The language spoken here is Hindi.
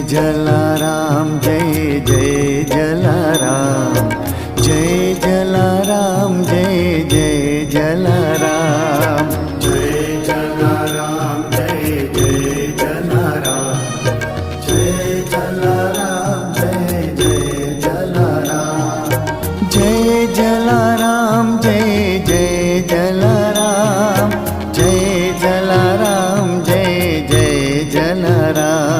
जलाराम जय जय जलाराम जय जलाराम जय जय जलाराम जय जलाराम जय जय जलाराम जय जलाराम जय जय जलाराम जय जलाराम जय जय जलाराम जय जलाराम जय जय जलाराम